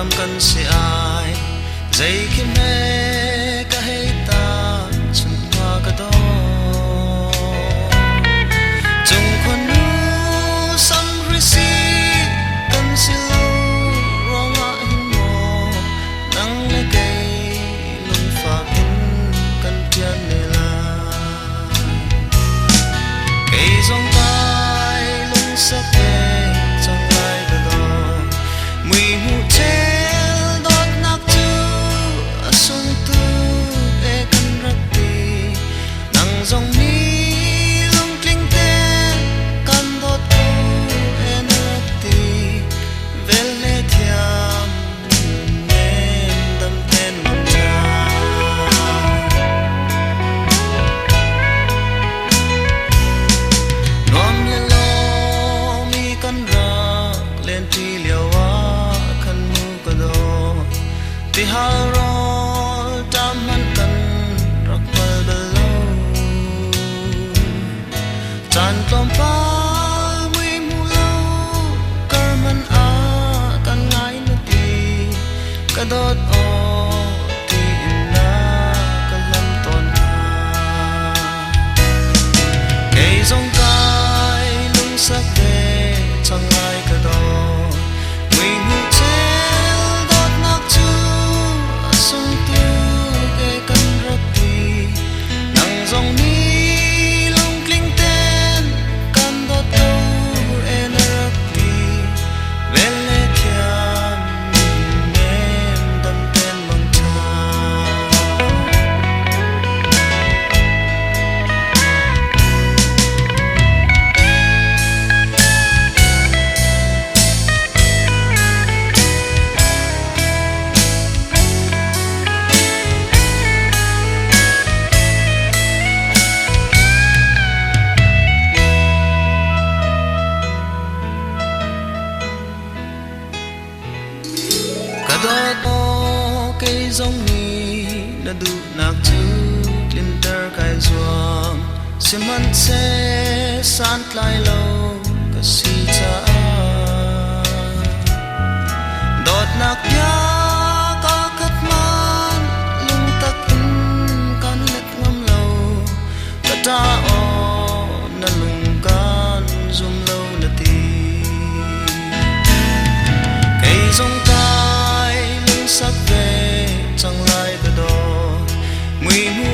tam kan si ai dây khi mê ka hay ta chung hoa ka do chung khuôn nu sam risi kan si lo rong a hin mo nang le kay lung fa in kan tian ne la kay zong tai lung sa pe trong lai ka do mui mu che dot nak tu asung tu e kan rak ti nang zong ni lung kling ten kan dot o e nak ti vel ne thiam nem dam ten mang cha nom le lo mi kan rak len ti liao wa kan mu ka do ti ha ro tam man kan rak bal bal lo chan klom pa mui mu lo kar man a kan ngai na ti ka dot o ti na ka lam ton ha kay zong kai lung sak de chang lai ka do mui mu che dot nak chu asung tu ke kan rak ti nang zong ni lung kling ten kan dot to e na rak ti vel le thiam nem dam ten mang cha ka dot o kay zong ni na du nak chu klinter kai zuam siman se san klai lo ka si cha dot nak ya ka kat man lung tak in kan let ngam lo ka ta o na lung kan zum lo na ti kay zong tai lung sak ve chang lai ka do mui mu